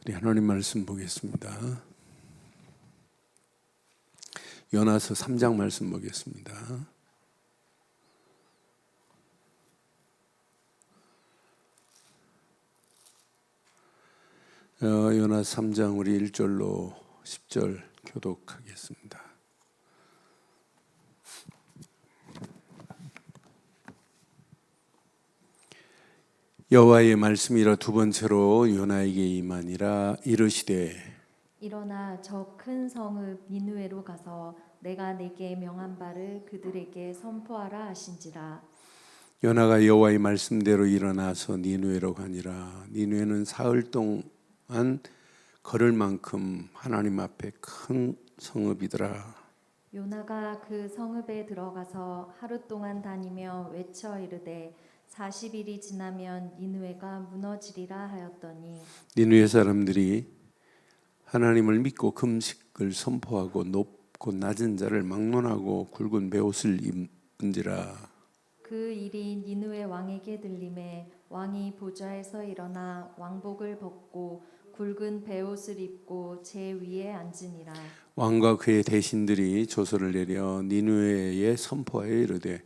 우리 하나님 말씀 보겠습니다. 요나서 3장 말씀 보겠습니다. 요나서 3장 우리 1절로 10절 교독하겠습니다. 여호와의 말씀이라 두 번째로 요나에게 임하니라. 이르시되 일어나 저 큰 성읍 니느웨로 가서 내가 내게 명한 바를 그들에게 선포하라 하신지라. 요나가 여호와의 말씀대로 일어나서 니느웨로 가니라. 니느웨는 사흘 동안 걸을 만큼 하나님 앞에 큰 성읍이더라. 요나가 그 성읍에 들어가서 하루 동안 다니며 외쳐 이르되 40일이 지나면 니느웨가 무너지리라 하였더니 니느웨 사람들이 하나님을 믿고 금식을 선포하고 높고 낮은 자를 막론하고 굵은 베옷을 입은지라. 그 일이 니느웨 왕에게 들림에 왕이 보좌에서 일어나 왕복을 벗고 굵은 베옷을 입고 제 위에 앉으니라. 왕과 그의 대신들이 조서를 내려 니느웨에 선포하여 이르되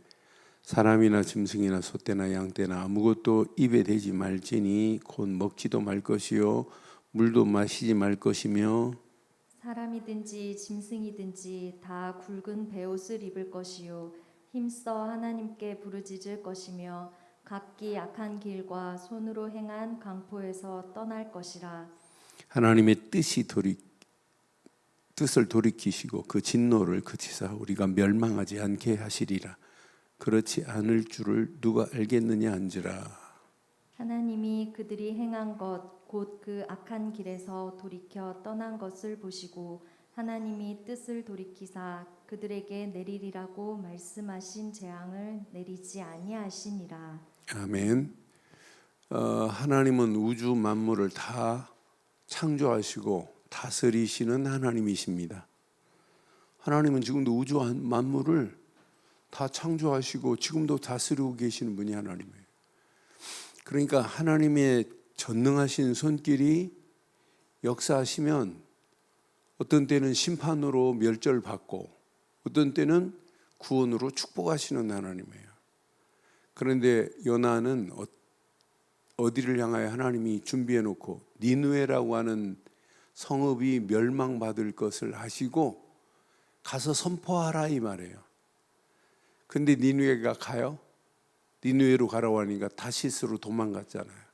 사람이나 짐승이나 소떼나 양떼나 아무것도 입에 대지 말지니 곧 먹지도 말 것이요 물도 마시지 말 것이며 사람이든지 짐승이든지 다 굵은 베옷을 입을 것이요 힘써 하나님께 부르짖을 것이며 각기 악한 길과 손으로 행한 강포에서 떠날 것이라. 하나님의 뜻을 돌이키시고 그 진노를 그치사 우리가 멸망하지 않게 하시리라. 그렇지 않을 줄을 누가 알겠느냐 한지라. 하나님이 그들이 행한 것 곧 그 악한 길에서 돌이켜 떠난 것을 보시고 하나님이 뜻을 돌이키사 그들에게 내리리라고 말씀하신 재앙을 내리지 아니하시니라. 아멘. 하나님은 우주 만물을 다 창조하시고 다스리시는 하나님이십니다. 하나님은 지금도 우주 만물을 다 창조하시고 지금도 다스리고 계시는 분이 하나님이에요. 그러니까 하나님의 전능하신 손길이 역사하시면 어떤 때는 심판으로 멸절받고 어떤 때는 구원으로 축복하시는 하나님이에요. 그런데 요나는 어디를 향하여 하나님이 준비해 놓고 니느웨라고 하는 성읍이 멸망받을 것을 하시고 가서 선포하라 이 말이에요. 근데 니느웨가 가요? 니느웨로 가라고 하니까 다시스로 도망갔잖아요.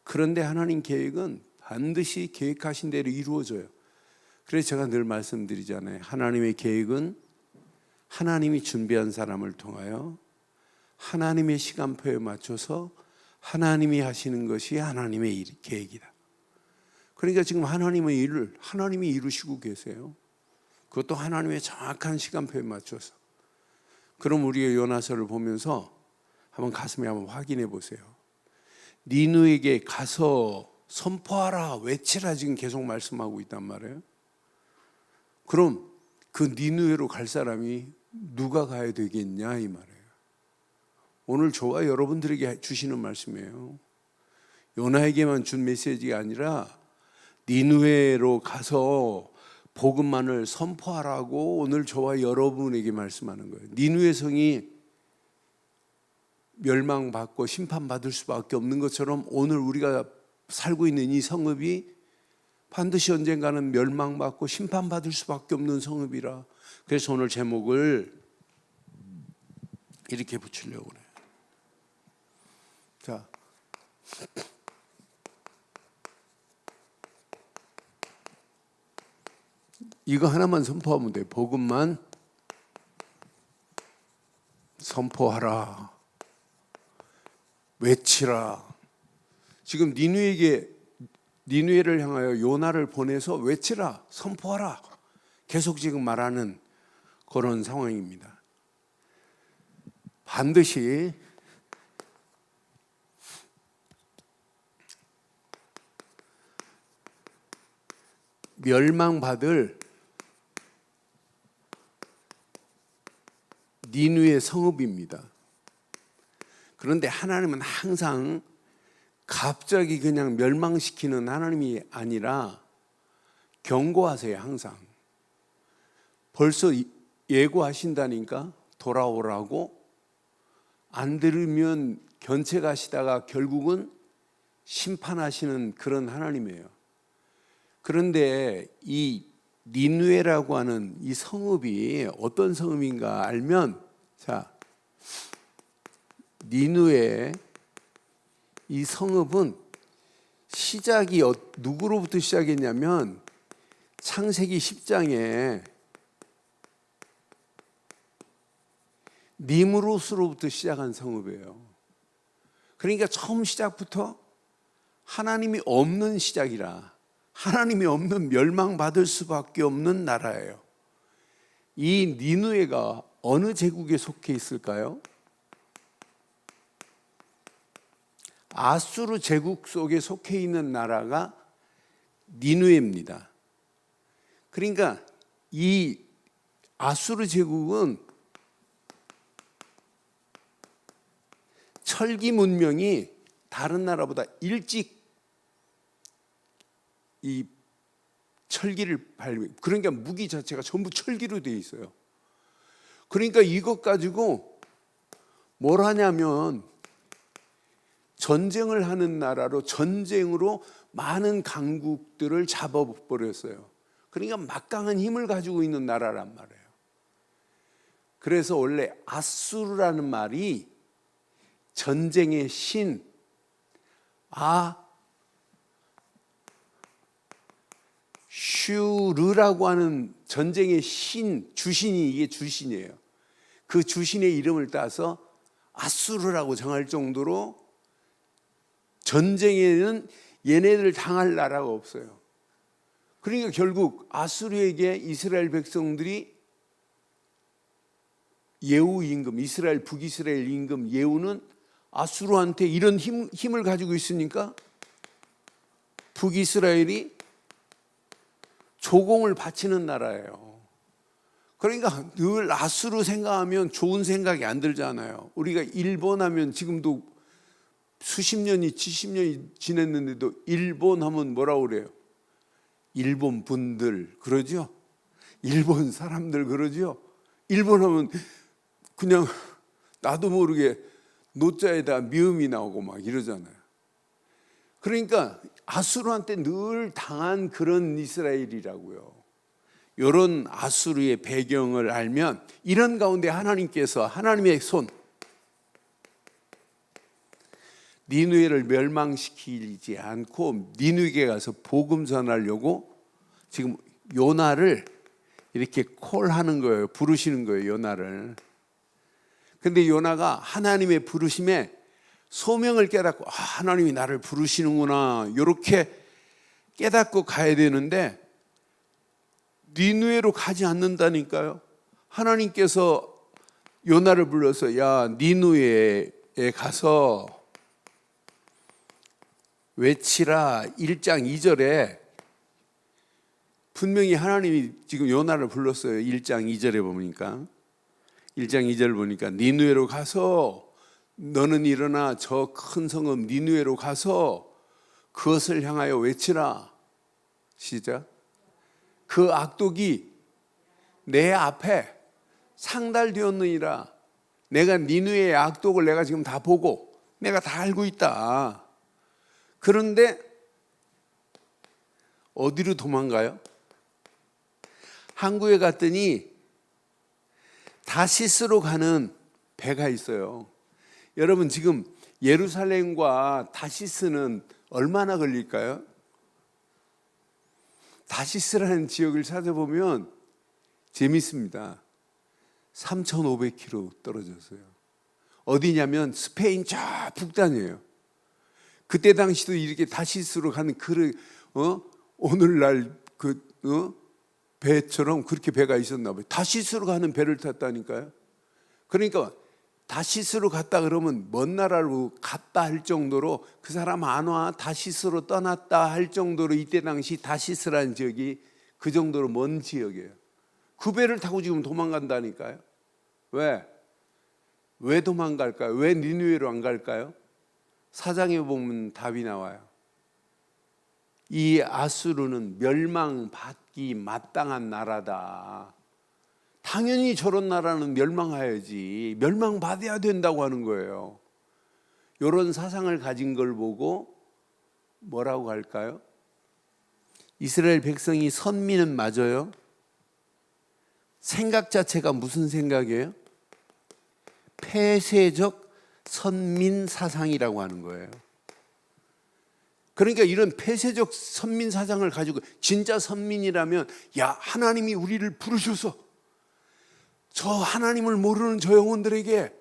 그런데 하나님 계획은 반드시 계획하신 대로 이루어져요. 그래서 제가 늘 말씀드리잖아요. 하나님의 계획은 하나님이 준비한 사람을 통하여 하나님의 시간표에 맞춰서 하나님이 하시는 것이 하나님의 계획이다. 그러니까 지금 하나님의 일을 하나님이 이루시고 계세요. 그것도 하나님의 정확한 시간표에 맞춰서. 그럼 우리가 요나서를 보면서 한번 가슴에 한번 확인해 보세요. 니느웨에게 가서 선포하라, 외치라 지금 계속 말씀하고 있단 말이에요. 그럼 그 니느웨로 갈 사람이 누가 가야 되겠냐 이 말이에요. 오늘 저와 여러분들에게 주시는 말씀이에요. 요나에게만 준 메시지가 아니라 니느웨로 가서 복음만을 선포하라고 오늘 저와 여러분에게 말씀하는 거예요. 니느웨 성이 멸망받고 심판받을 수밖에 없는 것처럼 오늘 우리가 살고 있는 이 성읍이 반드시 언젠가는 멸망받고 심판받을 수밖에 없는 성읍이라. 그래서 오늘 제목을 이렇게 붙이려고 그래요. 자, 이거 하나만 선포하면 돼. 복음만 선포하라. 외치라. 지금 니느웨를 향하여 요나를 보내서 외치라, 선포하라. 계속 지금 말하는 그런 상황입니다. 반드시 멸망받을 니느웨 성읍입니다. 그런데 하나님은 항상 갑자기 그냥 멸망시키는 하나님이 아니라 경고하세요. 항상 벌써 예고하신다니까, 돌아오라고. 안 들으면 견책하시다가 결국은 심판하시는 그런 하나님이에요. 그런데 이 니느웨라고 하는 이 성읍이 어떤 성읍인가 알면, 자, 니느웨 이 성읍은 시작이 누구로부터 시작했냐면 창세기 10장에 니므롯으로부터 시작한 성읍이에요. 그러니까 처음 시작부터 하나님이 없는 시작이라, 하나님이 없는, 멸망받을 수밖에 없는 나라예요. 이 니느웨가 어느 제국에 속해 있을까요? 아수르 제국 속에 속해 있는 나라가 니느웨입니다. 그러니까 이 아수르 제국은 철기 문명이 다른 나라보다 일찍 이 철기를 발명, 그러니까 무기 자체가 전부 철기로 되어 있어요. 그러니까 이것 가지고 뭘 하냐면 전쟁을 하는 나라로, 전쟁으로 많은 강국들을 잡아버렸어요. 그러니까 막강한 힘을 가지고 있는 나라란 말이에요. 그래서 원래 아수르라는 말이 전쟁의 신, 슈르라고 하는 전쟁의 신, 주신이, 이게 주신이에요. 그 주신의 이름을 따서 아수르라고 정할 정도로 전쟁에는 얘네들 당할 나라가 없어요. 그러니까 결국 아수르에게 이스라엘 백성들이, 예후 임금, 이스라엘 북이스라엘 임금 예후는 아수르한테 이런 힘을 가지고 있으니까 북이스라엘이 조공을 바치는 나라예요. 그러니까 늘 아수르 생각하면 좋은 생각이 안 들잖아요. 우리가 일본 하면 지금도 수십 년이, 70년이 지냈는데도 일본 하면 뭐라고 그래요? 일본 분들 그러죠? 일본 사람들 그러죠? 일본 하면 그냥 나도 모르게 노자에다 미음이 나오고 막 이러잖아요. 그러니까 아수르한테 늘 당한 그런 이스라엘이라고요. 이런 아수르의 배경을 알면 이런 가운데 하나님께서, 하나님의 손, 니느웨를 멸망시키지 않고 니느웨에 가서 복음 전하려고 지금 요나를 이렇게 콜하는 거예요. 부르시는 거예요, 요나를. 근데 요나가 하나님의 부르심에 소명을 깨닫고, 하나님이 나를 부르시는구나, 이렇게 깨닫고 가야 되는데 니느웨로 가지 않는다니까요. 하나님께서 요나를 불러서, 야, 니느웨에 가서 외치라. 1장 2절에 분명히 하나님이 지금 요나를 불렀어요. 1장 2절에 보니까, 1장 2절 보니까 니느웨로 가서, 너는 일어나 저 큰 성읍 니느웨로 가서 그것을 향하여 외치라. 시작. 그 악독이 내 앞에 상달되었느니라. 내가 니느웨의 악독을 내가 지금 다 보고 내가 다 알고 있다. 그런데 어디로 도망가요? 항구에 갔더니 다시스로 가는 배가 있어요. 여러분, 지금 예루살렘과 다시스는 얼마나 걸릴까요? 다시스라는 지역을 찾아보면 재밌습니다. 3,500km 떨어졌어요. 어디냐면 스페인 저 북단이에요. 그때 당시도 이렇게 다시스로 가는 오늘날 배처럼 그렇게 배가 있었나 봐요. 다시스로 가는 배를 탔다니까요. 그러니까 다시스로 갔다 그러면 먼 나라로 갔다 할 정도로, 그 사람 안 와, 다시스로 떠났다 할 정도로, 이때 당시 다시스라는 지역이 그 정도로 먼 지역이에요. 그 배를 타고 지금 도망간다니까요. 왜 도망갈까요? 왜 니느웨로 안 갈까요? 4장에 보면 답이 나와요. 이 아수르는 멸망받기 마땅한 나라다. 당연히 저런 나라는 멸망해야지. 멸망받아야 된다고 하는 거예요. 이런 사상을 가진 걸 보고 뭐라고 할까요? 이스라엘 백성이 선민은 맞아요. 생각 자체가 무슨 생각이에요? 폐쇄적 선민 사상이라고 하는 거예요. 그러니까 이런 폐쇄적 선민 사상을 가지고 진짜 선민이라면, 야, 하나님이 우리를 부르셔서 저 하나님을 모르는 저 영혼들에게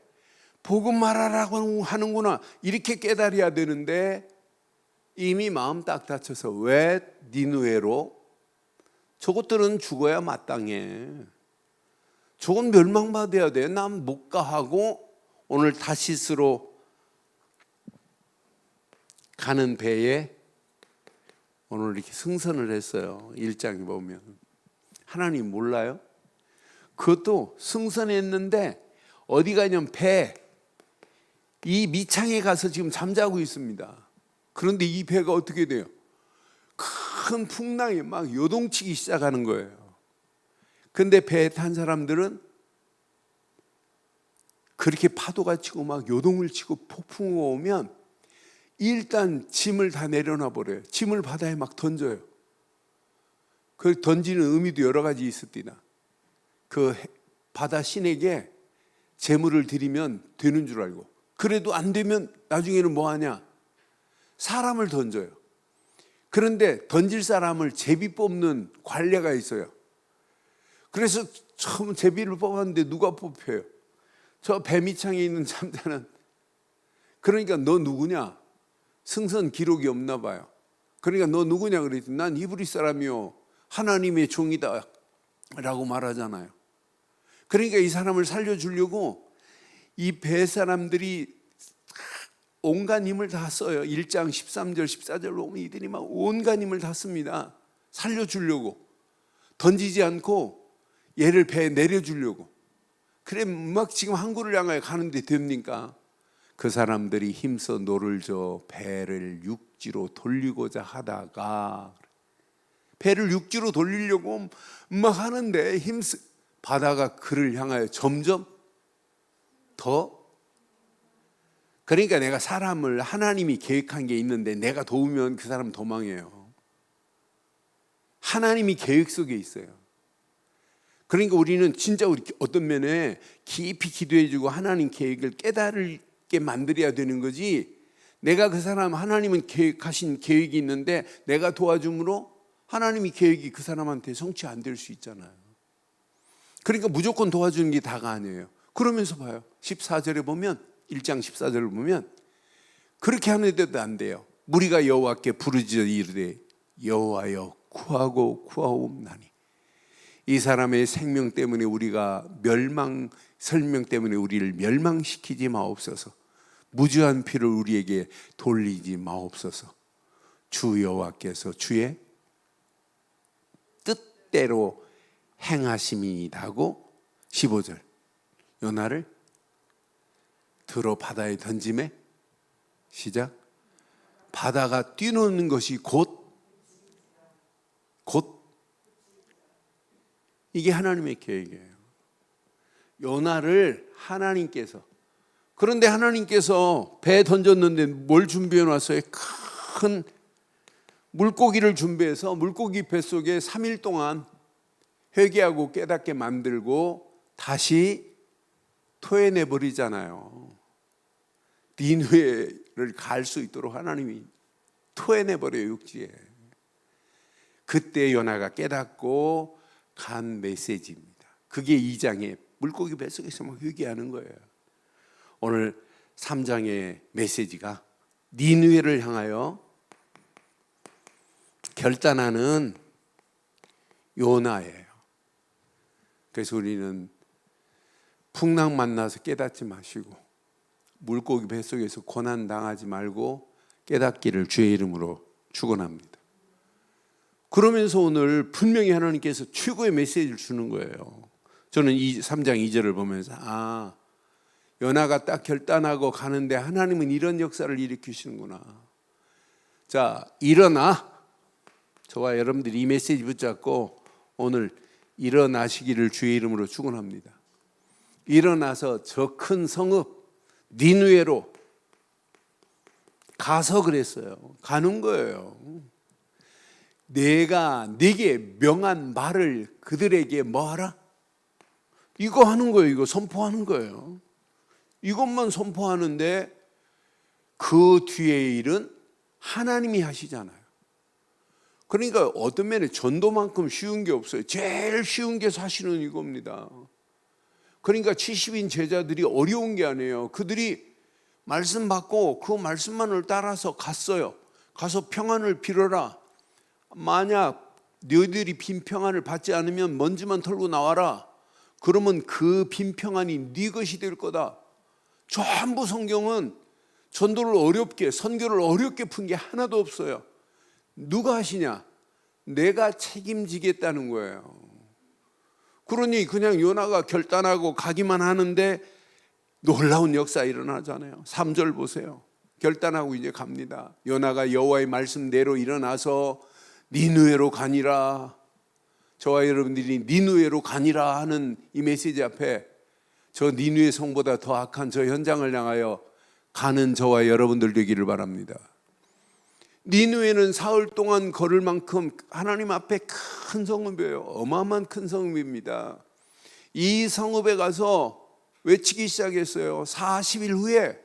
복음 말하라고 하는구나, 이렇게 깨달아야 되는데 이미 마음 딱 다쳐서 왜 니느웨로? 저것들은 죽어야 마땅해. 저건 멸망받아야 돼. 난 못 가 하고 오늘 다시스로 가는 배에 오늘 이렇게 승선을 했어요. 1장에 보면 하나님 몰라요? 그것도 승선했는데 어디 가냐면 배, 이 밑창에 가서 지금 잠자고 있습니다. 그런데 이 배가 어떻게 돼요? 큰 풍랑이 막 요동치기 시작하는 거예요. 근데 배에 탄 사람들은 그렇게 파도가 치고 막 요동을 치고 폭풍이 오면 일단 짐을 다 내려놔 버려요. 짐을 바다에 막 던져요. 그 던지는 의미도 여러 가지 있습니다. 그 바다 신에게 재물을 드리면 되는 줄 알고, 그래도 안 되면 나중에는 뭐 하냐? 사람을 던져요. 그런데 던질 사람을 제비 뽑는 관례가 있어요. 그래서 처음 제비를 뽑았는데 누가 뽑혀요? 저 배 밑창에 있는 잠자는. 그러니까 너 누구냐? 승선 기록이 없나 봐요. 그러니까 너 누구냐 그랬더니 난 이브리 사람이요, 하나님의 종이다 라고 말하잖아요. 그러니까 이 사람을 살려주려고 이 배 사람들이 온갖 힘을 다 써요. 1장 13절 14절 보면 이들이 막 온갖 힘을 다 씁니다. 살려주려고. 던지지 않고 얘를 배에 내려주려고. 그래 막 지금 항구를 향하여 가는데 됩니까? 그 사람들이 힘써 노를 저 배를 육지로 돌리고자 하다가, 배를 육지로 돌리려고 막 하는데 바다가 그를 향하여 점점 더, 그러니까 내가 사람을, 하나님이 계획한 게 있는데 내가 도우면 그 사람 도망해요. 하나님이 계획 속에 있어요. 그러니까 우리는 진짜 우리 어떤 면에 깊이 기도해주고 하나님 계획을 깨달게 만들어야 되는 거지, 내가 그 사람, 하나님은 계획하신 계획이 있는데 내가 도와줌으로 하나님이 계획이 그 사람한테 성취 안 될 수 있잖아요. 그러니까 무조건 도와주는 게 다가 아니에요. 그러면서 봐요. 14절에 보면, 1장 14절을 보면 그렇게 하는데도 안 돼요. 무리가 여호와께 부르짖어 이르되 여호와여 구하고 구하옵나니 이 사람의 생명 때문에 우리가 설명 때문에 우리를 멸망시키지 마옵소서. 무죄한 피를 우리에게 돌리지 마옵소서. 주 여호와께서 주의 뜻대로 행하심이니다고 15절 요나를 들어 바다에 던짐에 시작. 바다가 뛰노는 것이 곧 이게 하나님의 계획이에요. 요나를 하나님께서, 그런데 하나님께서 배 던졌는데 뭘 준비해 놨어요? 큰 물고기를 준비해서 물고기 뱃속에 3일 동안 회개하고 깨닫게 만들고 다시 토해내 버리잖아요. 니느웨를 갈 수 있도록 하나님이 토해내 버려요, 육지에. 그때 요나가 깨닫고 간 메시지입니다. 그게 2장에 물고기 뱃속에서 막 회개하는 거예요. 오늘 3장의 메시지가 니느웨를 향하여 결단하는 요나예요. 그래서 우리는 풍랑 만나서 깨닫지 마시고 물고기 뱃속에서 고난 당하지 말고 깨닫기를 주의 이름으로 축원합니다. 그러면서 오늘 분명히 하나님께서 최고의 메시지를 주는 거예요. 저는 이 3장 2절을 보면서 요나가 딱 결단하고 가는데 하나님은 이런 역사를 일으키시는구나. 자, 일어나. 저와 여러분들이 이 메시지 붙잡고 오늘 일어나시기를 주의 이름으로 축원합니다. 일어나서 저 큰 성읍 니느웨로 가서 그랬어요. 가는 거예요. 내가 네게 명한 말을 그들에게 뭐하라? 이거 하는 거예요. 이거 선포하는 거예요. 이것만 선포하는데 그 뒤에 일은 하나님이 하시잖아요. 그러니까 어떤 면에 전도만큼 쉬운 게 없어요. 제일 쉬운 게 사실은 이겁니다. 그러니까 70인 제자들이 어려운 게 아니에요. 그들이 말씀 받고 그 말씀만을 따라서 갔어요. 가서 평안을 빌어라. 만약 너희들이 빈 평안을 받지 않으면 먼지만 털고 나와라. 그러면 그 빈 평안이 네 것이 될 거다. 전부 성경은 전도를 어렵게, 선교를 어렵게 푼 게 하나도 없어요. 누가 하시냐? 내가 책임지겠다는 거예요. 그러니 그냥 요나가 결단하고 가기만 하는데 놀라운 역사 일어나잖아요. 3절 보세요. 결단하고 이제 갑니다. 요나가 여호와의 말씀대로 일어나서 니느웨로 가니라. 저와 여러분들이 니느웨로 가니라 하는 이 메시지 앞에 저 니느웨 성보다 더 악한 저 현장을 향하여 가는 저와 여러분들 되기를 바랍니다. 니느웨는 사흘 동안 걸을 만큼 하나님 앞에 큰 성읍이에요. 어마어마한 큰 성읍입니다. 이 성읍에 가서 외치기 시작했어요. 40일 후에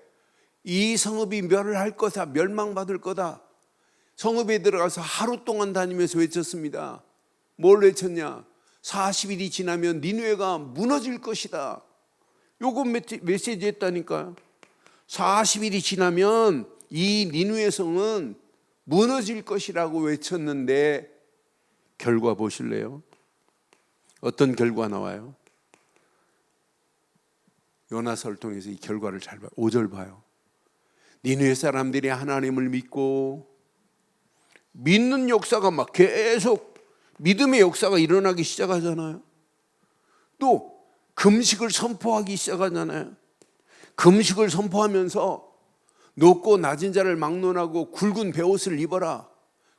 이 성읍이 멸할 거다, 멸망받을 거다. 성읍에 들어가서 하루 동안 다니면서 외쳤습니다. 뭘 외쳤냐? 40일이 지나면 니느웨가 무너질 것이다. 요거 메시지 했다니까요. 40일이 지나면 이 니느웨 성은 무너질 것이라고 외쳤는데 결과 보실래요? 어떤 결과 나와요? 요나서를 통해서 이 결과를 잘 봐요. 5절 봐요. 니느웨 사람들이 하나님을 믿고 믿는 역사가 막 계속 믿음의 역사가 일어나기 시작하잖아요. 또 금식을 선포하기 시작하잖아요. 금식을 선포하면서 높고 낮은 자를 막론하고 굵은 베옷을 입어라.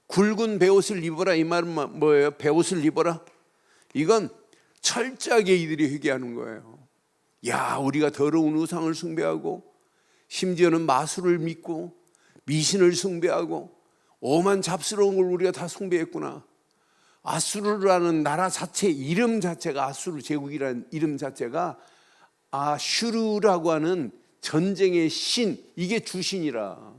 굵은 베옷을 입어라. 이 말은 뭐예요? 베옷을 입어라. 이건 철저하게 이들이 회개하는 거예요. 야, 우리가 더러운 우상을 숭배하고 심지어는 마술을 믿고 미신을 숭배하고 오만 잡스러운 걸 우리가 다 숭배했구나. 아수르라는 나라 자체 이름 자체가 아수르 제국이라는 이름 자체가 아슈르라고 하는 전쟁의 신, 이게 주신이라.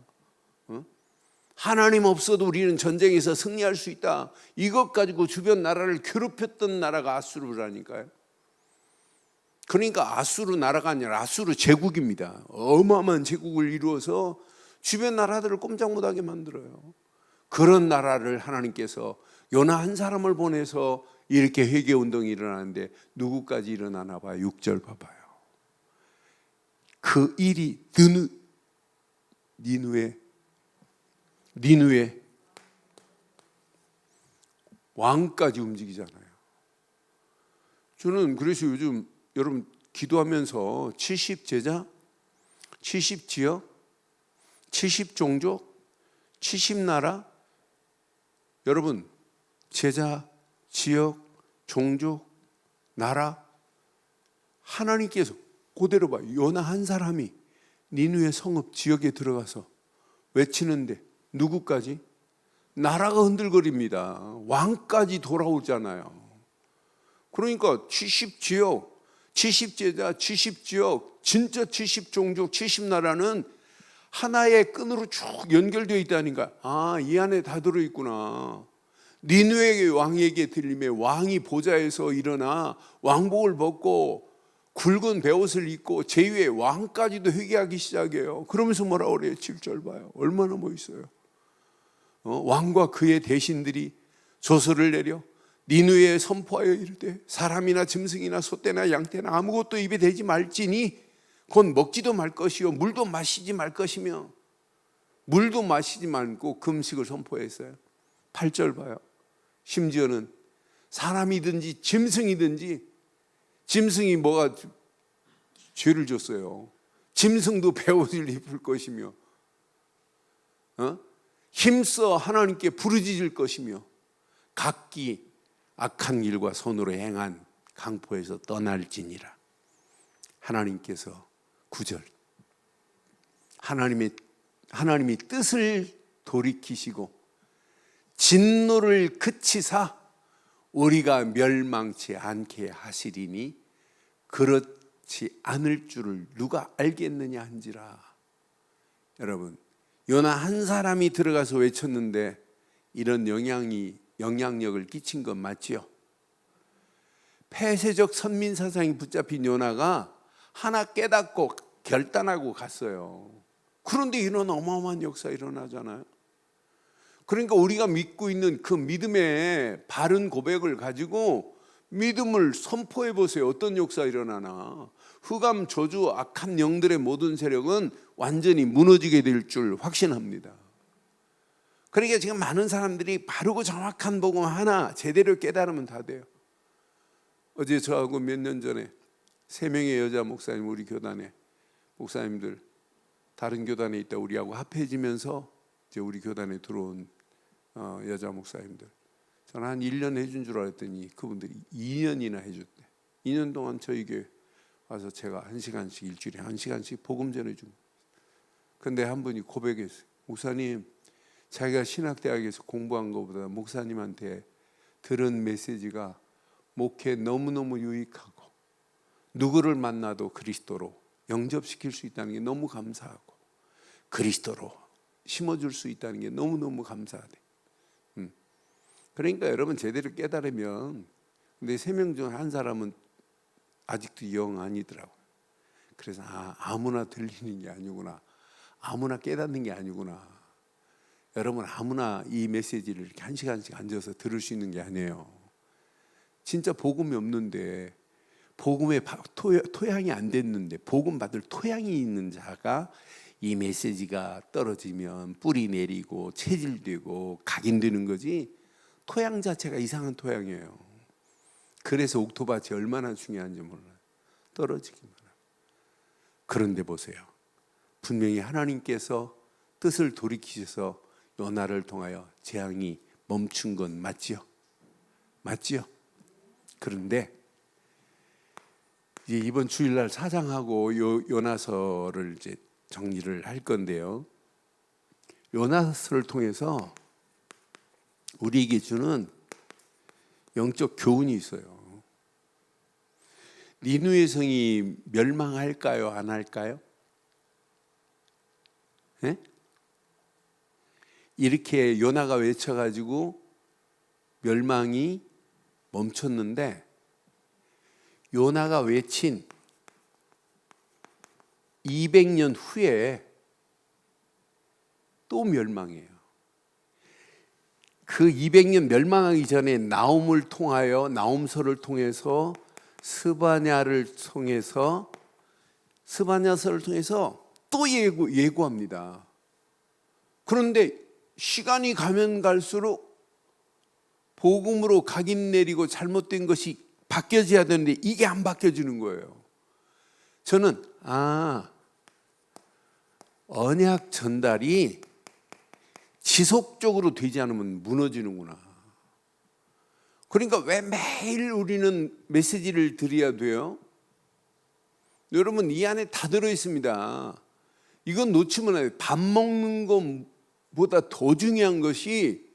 하나님 없어도 우리는 전쟁에서 승리할 수 있다. 이것 가지고 주변 나라를 괴롭혔던 나라가 아수르라니까요. 그러니까 아수르 나라가 아니라 아수르 제국입니다. 어마어마한 제국을 이루어서 주변 나라들을 꼼짝 못하게 만들어요. 그런 나라를 하나님께서 요나 한 사람을 보내서 이렇게 회개운동이 일어나는데 누구까지 일어나나 봐요. 6절 봐봐요. 그 일이 니느웨 왕까지 움직이잖아요. 저는 그래서 요즘 여러분 기도하면서 70제자, 70지역, 70종족, 70나라, 여러분 제자, 지역, 종족, 나라, 하나님께서 그대로 봐요. 요나 한 사람이 니느웨 성읍 지역에 들어가서 외치는데 누구까지? 나라가 흔들거립니다. 왕까지 돌아오잖아요. 그러니까 70지역, 70제자, 70지역, 진짜 70종족, 70나라는 하나의 끈으로 쭉 연결되어 있다니까. 아, 이 안에 다 들어있구나. 니느웨 왕에게 들림에 왕이 보좌에서 일어나 왕복을 벗고 굵은 베옷을 입고 제2의 왕까지도 회개하기 시작해요. 그러면서 뭐라 그래요? 7절 봐요. 얼마나 멋있어요. 왕과 그의 대신들이 조서를 내려 니느웨에 선포하여 이르되 사람이나 짐승이나 소떼나 양떼나 아무것도 입에 대지 말지니 곧 먹지도 말 것이요 물도 마시지 말 것이며, 물도 마시지 말고 금식을 선포했어요. 8절 봐요. 심지어는 사람이든지 짐승이든지, 짐승이 뭐가 죄를 줬어요. 짐승도 베옷을 입을 것이며 힘써 하나님께 부르짖을 것이며 각기 악한 길과 손으로 행한 강포에서 떠날지니라. 하나님께서 9절 하나님이 뜻을 돌이키시고 진노를 그치사 우리가 멸망치 않게 하시리니 그렇지 않을 줄을 누가 알겠느냐 한지라. 여러분, 요나 한 사람이 들어가서 외쳤는데 이런 영향력을 끼친 건 맞지요? 폐쇄적 선민 사상이 붙잡힌 요나가 하나 깨닫고 결단하고 갔어요. 그런데 이런 어마어마한 역사 일어나잖아요. 그러니까 우리가 믿고 있는 그 믿음의 바른 고백을 가지고 믿음을 선포해 보세요. 어떤 역사 일어나나. 흑암, 저주, 악한 영들의 모든 세력은 완전히 무너지게 될 줄 확신합니다. 그러니까 지금 많은 사람들이 바르고 정확한 복음 하나 제대로 깨달으면 다 돼요. 어제 저하고 몇 년 전에 3명의 여자 목사님, 우리 교단에 목사님들 다른 교단에 있다 우리하고 합해지면서 이제 우리 교단에 들어온 여자 목사님들, 저는 한 1년 해준 줄 알았더니 그분들이 2년이나 해줬대. 2년 동안 저희 교회 와서 제가 1시간씩 일주일에 1시간씩 복음 전해준. 근데 한 분이 고백했어요. 목사님, 자기가 신학대학에서 공부한 것보다 목사님한테 들은 메시지가 목회에 너무너무 유익하고 누구를 만나도 그리스도로 영접시킬 수 있다는 게 너무 감사하고 그리스도로 심어줄 수 있다는 게 너무너무 감사하대. 그러니까 여러분 제대로 깨달으면, 근데 3명 중 한 사람은 아직도 영 아니더라고요. 그래서 아무나 들리는 게 아니구나, 아무나 깨닫는 게 아니구나. 여러분 아무나 이 메시지를 이렇게 1시간씩 앉아서 들을 수 있는 게 아니에요. 진짜 복음이 없는데, 복음의 토양이 안 됐는데 복음 받을 토양이 있는 자가 이 메시지가 떨어지면 뿌리 내리고 체질되고 각인되는 거지, 토양 자체가 이상한 토양이에요. 그래서 옥토밭이 얼마나 중요한지 몰라요. 떨어지기만 하고. 그런데 보세요, 분명히 하나님께서 뜻을 돌이키셔서 요나를 통하여 재앙이 멈춘 건 맞지요? 맞지요? 그런데 이제 이번 주일날 사장하고 요나서를 이제 정리를 할 건데요. 요나서를 통해서 우리에게 주는 영적 교훈이 있어요. 니느웨 성이 멸망할까요? 안 할까요? 네? 이렇게 요나가 외쳐가지고 멸망이 멈췄는데, 요나가 외친 200년 후에 또 멸망해요. 그 200년 멸망하기 전에 나움을 통하여, 나움서를 통해서 스바냐서를 통해서 또 예고합니다. 그런데 시간이 가면 갈수록 복음으로 각인 내리고 잘못된 것이 바뀌어져야 되는데 이게 안 바뀌어지는 거예요. 저는 언약 전달이 지속적으로 되지 않으면 무너지는구나. 그러니까 왜 매일 우리는 메시지를 드려야 돼요? 여러분, 이 안에 다 들어있습니다. 이건 놓치면 안 돼요. 밥 먹는 것보다 더 중요한 것이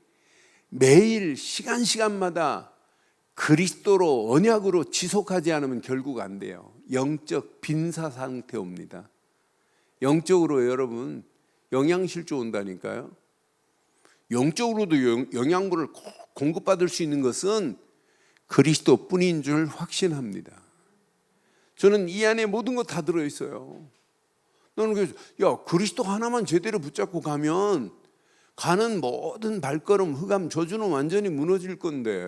매일 시간마다 그리스도로 언약으로 지속하지 않으면 결국 안 돼요. 영적 빈사 상태 옵니다. 영적으로 여러분 영양실조 온다니까요. 영적으로도 영양분을 공급받을 수 있는 것은 그리스도뿐인 줄 확신합니다. 저는 이 안에 모든 거 다 들어있어요. 나는 그래서 그리스도 하나만 제대로 붙잡고 가면 가는 모든 발걸음, 흑암, 저주는 완전히 무너질 건데,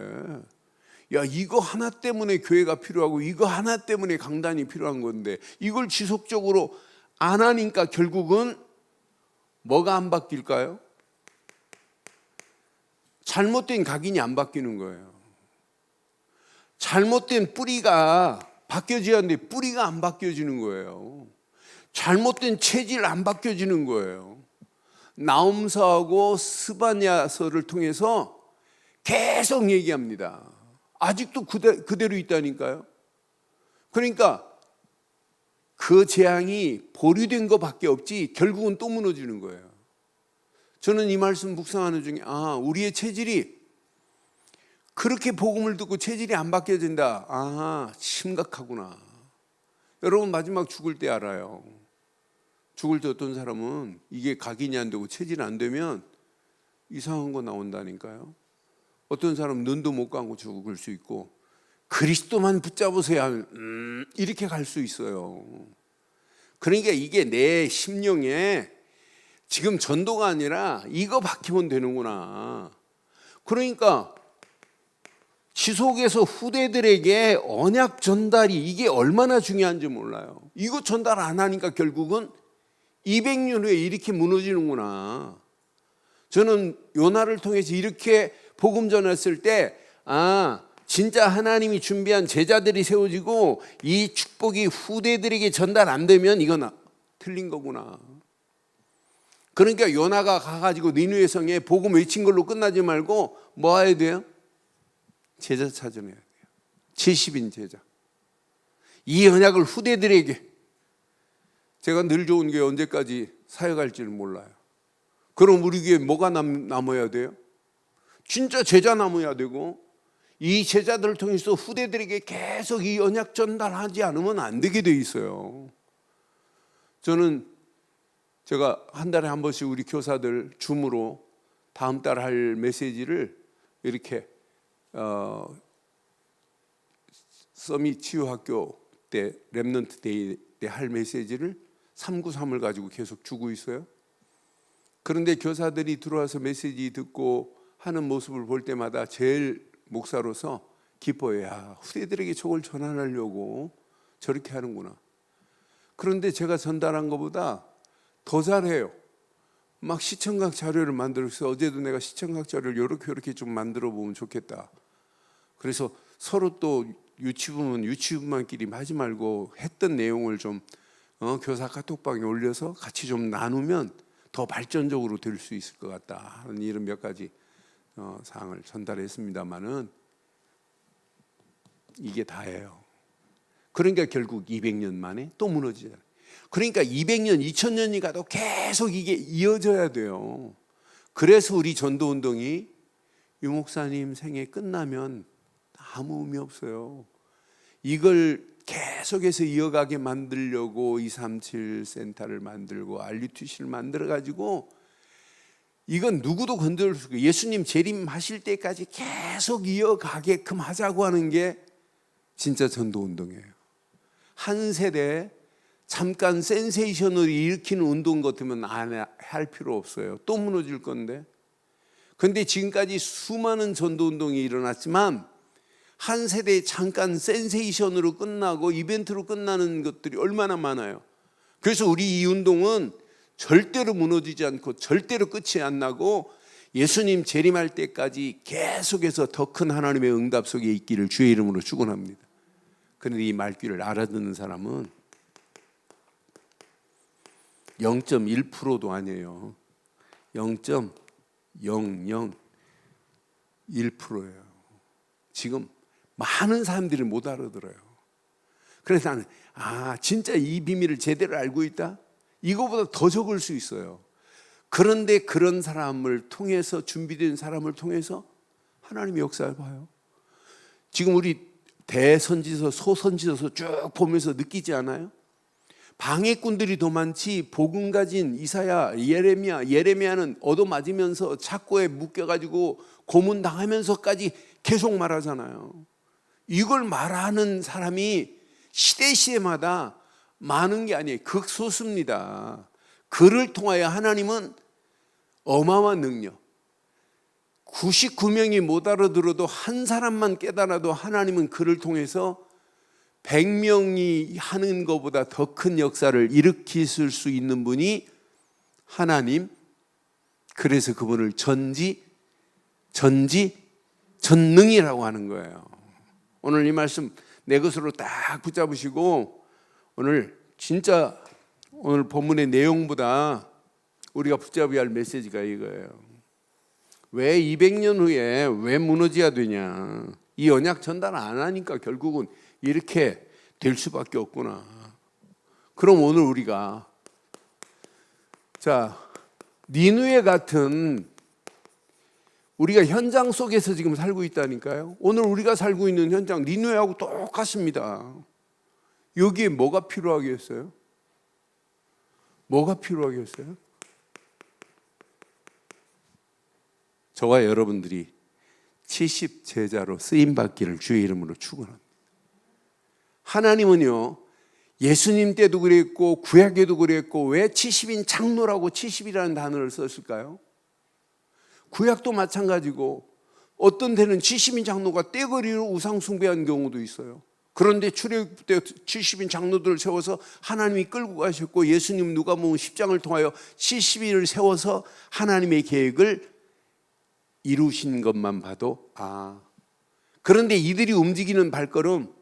이거 하나 때문에 교회가 필요하고 이거 하나 때문에 강단이 필요한 건데 이걸 지속적으로 안 하니까 결국은 뭐가 안 바뀔까요? 잘못된 각인이 안 바뀌는 거예요. 잘못된 뿌리가 바뀌어져야 하는데 뿌리가 안 바뀌어지는 거예요. 잘못된 체질 안 바뀌어지는 거예요. 나움서하고 스바냐서를 통해서 계속 얘기합니다. 아직도 그대로 있다니까요. 그러니까 그 재앙이 보류된 것밖에 없지 결국은 또 무너지는 거예요. 저는 이 말씀 묵상하는 중에 우리의 체질이 그렇게 복음을 듣고 체질이 안 바뀌어진다. 심각하구나. 여러분 마지막 죽을 때 알아요. 죽을 때 어떤 사람은 이게 각인이 안 되고 체질이 안 되면 이상한 거 나온다니까요. 어떤 사람은 눈도 못 감고 죽을 수 있고 그리스도만 붙잡으세요 하면 이렇게 갈 수 있어요. 그러니까 이게 내 심령에 지금 전도가 아니라 이거 바뀌면 되는구나. 그러니까 지속해서 후대들에게 언약 전달이 이게 얼마나 중요한지 몰라요. 이거 전달 안 하니까 결국은 200년 후에 이렇게 무너지는구나. 저는 요나를 통해서 이렇게 복음 전했을 때 진짜 하나님이 준비한 제자들이 세워지고 이 축복이 후대들에게 전달 안 되면 이건 틀린 거구나. 그러니까 요나가 가가지고 니느웨 성에 복음 외친 걸로 끝나지 말고 뭐 해야 돼요? 제자 찾아내야 돼요. 70인 제자. 이 언약을 후대들에게. 제가 늘 좋은 게 언제까지 사역할지는 몰라요. 그럼 우리 교회에 뭐가 남아야 돼요? 진짜 제자 남아야 되고 이 제자들을 통해서 후대들에게 계속 이 언약 전달하지 않으면 안 되게 돼 있어요. 저는 제가 한 달에 한 번씩 우리 교사들 줌으로 다음 달 할 메시지를 이렇게 서밋 치유학교 때 렘넌트 데이 때 할 메시지를 393을 가지고 계속 주고 있어요. 그런데 교사들이 들어와서 메시지 듣고 하는 모습을 볼 때마다 제일 목사로서 기뻐요. 후대들에게 저걸 전환하려고 저렇게 하는구나. 그런데 제가 전달한 것보다 더 잘해요. 막 시청각 자료를 만들어서 어제도 내가 시청각 자료를 이렇게 좀 만들어 보면 좋겠다. 그래서 서로 또 유치부면 유치부만끼리 하지 말고 했던 내용을 좀 교사 카톡방에 올려서 같이 좀 나누면 더 발전적으로 될 수 있을 것 같다 하는 이런 몇 가지 사항을 전달했습니다마는 이게 다예요. 그러니까 결국 200년 만에 또 무너지잖아요. 그러니까 200년, 2000년이 가도 계속 이게 이어져야 돼요. 그래서 우리 전도운동이 유 목사님 생애 끝나면 아무 의미 없어요. 이걸 계속해서 이어가게 만들려고 237 센터를 만들고 RUTC를 만들어가지고 이건 누구도 건드릴 수 없고 예수님 재림하실 때까지 계속 이어가게끔 하자고 하는 게 진짜 전도운동이에요. 한 세대 잠깐 센세이션을 일으키는 운동 같으면 안 할 필요 없어요. 또 무너질 건데. 그런데 지금까지 수많은 전도운동이 일어났지만 한 세대에 잠깐 센세이션으로 끝나고 이벤트로 끝나는 것들이 얼마나 많아요. 그래서 우리 이 운동은 절대로 무너지지 않고 절대로 끝이 안 나고 예수님 재림할 때까지 계속해서 더 큰 하나님의 응답 속에 있기를 주의 이름으로 축원합니다. 그런데 이 말귀를 알아듣는 사람은 0.1%도 아니에요. 0.001%예요. 지금 많은 사람들이 못 알아들어요. 그래서 나는 진짜 이 비밀을 제대로 알고 있다? 이거보다 더 적을 수 있어요. 그런데 그런 사람을 통해서 준비된 사람을 통해서 하나님의 역사를 봐요. 지금 우리 대선지서 소선지서 쭉 보면서 느끼지 않아요? 방해꾼들이 더 많지 복음 가진 이사야, 예레미야는 얻어맞으면서 착고에 묶여가지고 고문당하면서까지 계속 말하잖아요. 이걸 말하는 사람이 시대마다 많은 게 아니에요. 극소수입니다. 그를 통하여 하나님은 어마어마한 능력, 99명이 못 알아들어도 한 사람만 깨달아도 하나님은 그를 통해서 100명이 하는 것보다 더 큰 역사를 일으키실 수 있는 분이 하나님. 그래서 그분을 전능이라고 하는 거예요. 오늘 이 말씀 내 것으로 딱 붙잡으시고 오늘 진짜 오늘 본문의 내용보다 우리가 붙잡아야 할 메시지가 이거예요. 왜 200년 후에 왜 무너져야 되냐? 이 언약 전달 안 하니까 결국은 이렇게 될 수밖에 없구나. 그럼 오늘 우리가 니느웨 같은 우리가 현장 속에서 지금 살고 있다니까요. 오늘 우리가 살고 있는 현장 니느웨하고 똑같습니다. 여기에 뭐가 필요하겠어요? 뭐가 필요하겠어요? 저와 여러분들이 70제자로 쓰임받기를 주의 이름으로 축원합니다. 하나님은요, 예수님 때도 그랬고 구약에도 그랬고 왜 70인 장로라고 70이라는 단어를 썼을까요? 구약도 마찬가지고 어떤 데는 70인 장로가 떼거리로 우상 숭배한 경우도 있어요. 그런데 출애굽 때 70인 장로들을 세워서 하나님이 끌고 가셨고 예수님 누가복음 10장을 통하여 70인을 세워서 하나님의 계획을 이루신 것만 봐도 그런데 이들이 움직이는 발걸음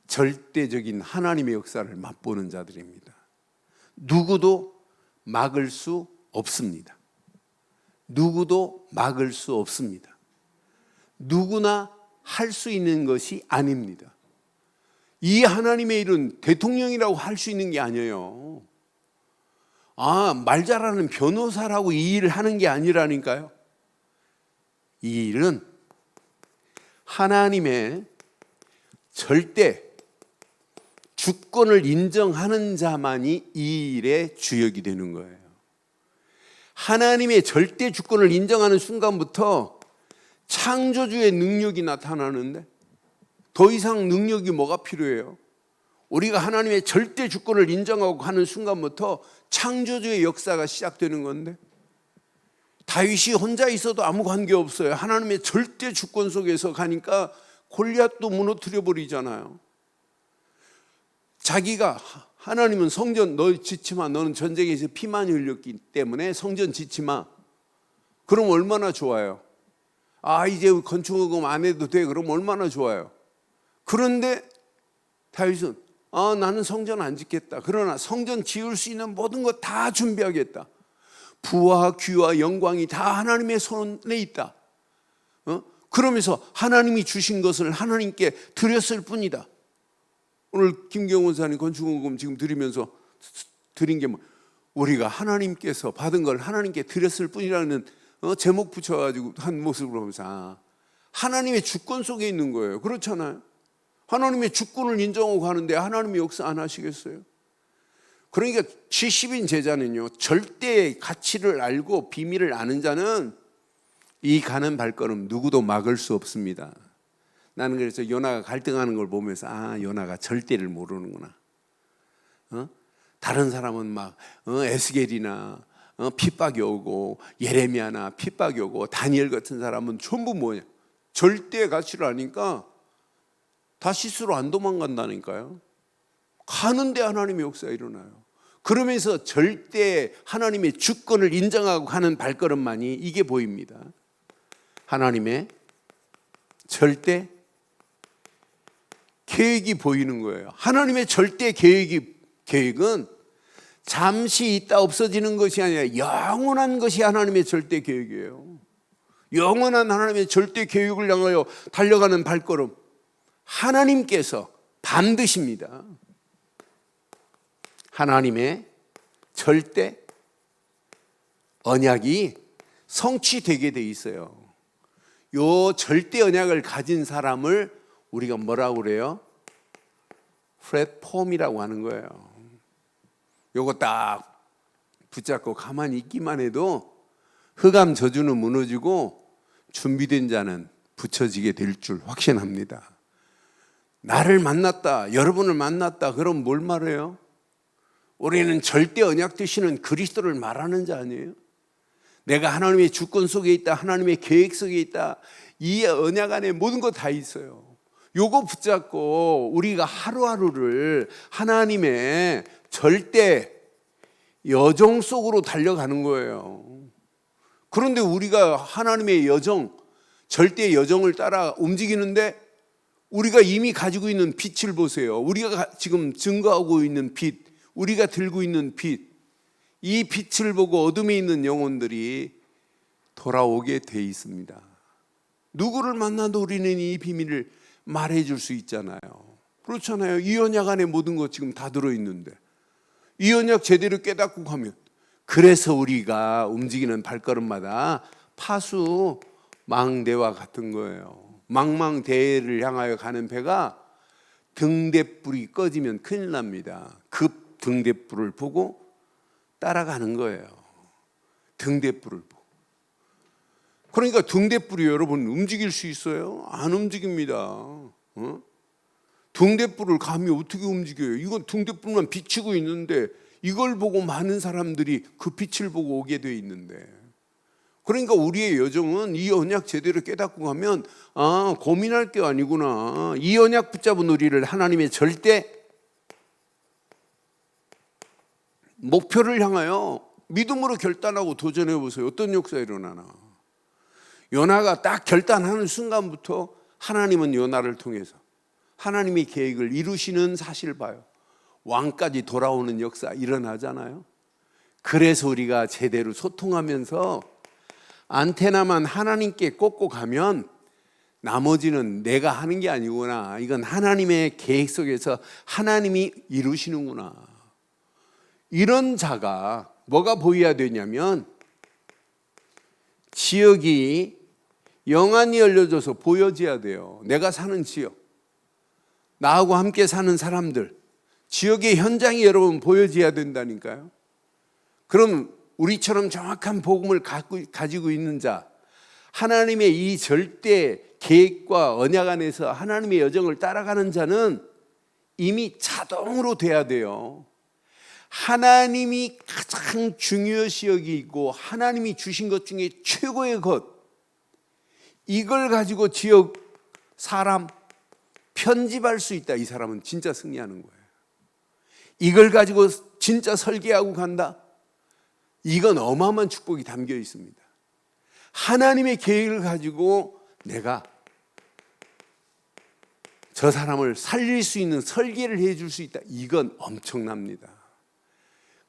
절대적인 하나님의 역사를 맛보는 자들입니다. 누구도 막을 수 없습니다. 누구도 막을 수 없습니다. 누구나 할 수 있는 것이 아닙니다. 이 하나님의 일은 대통령이라고 할 수 있는 게 아니에요. 말 잘하는 변호사라고 이 일을 하는 게 아니라니까요. 이 일은 하나님의 절대 주권을 인정하는 자만이 이 일의 주역이 되는 거예요. 하나님의 절대 주권을 인정하는 순간부터 창조주의 능력이 나타나는데 더 이상 능력이 뭐가 필요해요? 우리가 하나님의 절대 주권을 인정하고 가는 순간부터 창조주의 역사가 시작되는 건데 다윗이 혼자 있어도 아무 관계 없어요. 하나님의 절대 주권 속에서 가니까 골리앗도 무너뜨려 버리잖아요. 자기가 하나님은 성전 너 짓지 마. 너는 전쟁에서 피 많이 흘렸기 때문에 성전 짓지 마. 그럼 얼마나 좋아요. 이제 건축허금 안 해도 돼. 그럼 얼마나 좋아요. 그런데 다윗은 나는 성전 안 짓겠다. 그러나 성전 지을 수 있는 모든 것 다 준비하겠다. 부와 귀와 영광이 다 하나님의 손에 있다. 그러면서 하나님이 주신 것을 하나님께 드렸을 뿐이다. 오늘 김경원 원사님 건축원금 지금 드리면서 드린 게 우리가 하나님께서 받은 걸 하나님께 드렸을 뿐이라는 제목 붙여가지고 한 모습을 보면서 하나님의 주권 속에 있는 거예요. 그렇잖아요. 하나님의 주권을 인정하고 가는데 하나님이 역사 안 하시겠어요? 그러니까 70인 제자는요, 절대의 가치를 알고 비밀을 아는 자는 이 가는 발걸음 누구도 막을 수 없습니다. 나는 그래서 요나가 갈등하는 걸 보면서 요나가 절대를 모르는구나. 다른 사람은 막 에스겔이나 핍박이 오고 예레미야나 핍박이 오고 다니엘 같은 사람은 전부 뭐냐? 절대의 가치를 아니까 다시스로 안 도망간다니까요. 가는데 하나님의 역사가 일어나요. 그러면서 절대 하나님의 주권을 인정하고 가는 발걸음만이 이게 보입니다. 하나님의 절대 계획이 보이는 거예요. 하나님의 절대 계획은 잠시 있다 없어지는 것이 아니라 영원한 것이 하나님의 절대 계획이에요. 영원한 하나님의 절대 계획을 향하여 달려가는 발걸음 하나님께서 반드시입니다. 하나님의 절대 언약이 성취되게 돼 있어요. 요 절대 언약을 가진 사람을 우리가 뭐라고 그래요? 플랫폼이라고 하는 거예요. 요거 딱 붙잡고 가만히 있기만 해도 흑암 저주는 무너지고 준비된 자는 붙여지게 될 줄 확신합니다. 나를 만났다, 여러분을 만났다, 그럼 뭘 말해요? 우리는 절대 언약 되시는 그리스도를 말하는 자 아니에요? 내가 하나님의 주권 속에 있다, 하나님의 계획 속에 있다, 이 언약 안에 모든 거 다 있어요. 요거 붙잡고 우리가 하루하루를 하나님의 절대 여정 속으로 달려가는 거예요. 그런데 우리가 하나님의 여정, 절대 여정을 따라 움직이는데 우리가 이미 가지고 있는 빛을 보세요. 우리가 지금 증거하고 있는 빛, 우리가 들고 있는 빛, 이 빛을 보고 어둠에 있는 영혼들이 돌아오게 돼 있습니다. 누구를 만나도 우리는 이 비밀을 말해줄 수 있잖아요. 그렇잖아요. 이 언약 안에 모든 것 지금 다 들어있는데 이 언약 제대로 깨닫고 가면, 그래서 우리가 움직이는 발걸음마다 파수 망대와 같은 거예요. 망망대해를 향하여 가는 배가 등대불이 꺼지면 큰일 납니다. 급 등대불을 보고 따라가는 거예요. 등대불을 보고. 그러니까 등대불이 여러분 움직일 수 있어요? 안 움직입니다. 등대불을 감히 어떻게 움직여요? 이건 등대불만 비추고 있는데 이걸 보고 많은 사람들이 그 빛을 보고 오게 돼 있는데, 그러니까 우리의 여정은 이 언약 제대로 깨닫고 가면 고민할 게 아니구나. 이 언약 붙잡은 우리를 하나님의 절대 목표를 향하여 믿음으로 결단하고 도전해 보세요. 어떤 역사가 일어나나. 요나가 딱 결단하는 순간부터 하나님은 요나를 통해서 하나님의 계획을 이루시는 사실을 봐요. 왕까지 돌아오는 역사 일어나잖아요. 그래서 우리가 제대로 소통하면서 안테나만 하나님께 꽂고 가면 나머지는 내가 하는 게 아니구나. 이건 하나님의 계획 속에서 하나님이 이루시는구나. 이런 자가 뭐가 보여야 되냐면, 지역이 영안이 열려져서 보여져야 돼요. 내가 사는 지역, 나하고 함께 사는 사람들, 지역의 현장이 여러분 보여져야 된다니까요. 그럼 우리처럼 정확한 복음을 가지고 있는 자, 하나님의 이 절대 계획과 언약 안에서 하나님의 여정을 따라가는 자는 이미 자동으로 돼야 돼요. 하나님이 가장 중요시 여기고 하나님이 주신 것 중에 최고의 것, 이걸 가지고 지역 사람 편집할 수 있다. 이 사람은 진짜 승리하는 거예요. 이걸 가지고 진짜 설계하고 간다. 이건 어마어마한 축복이 담겨 있습니다. 하나님의 계획을 가지고 내가 저 사람을 살릴 수 있는 설계를 해줄 수 있다. 이건 엄청납니다.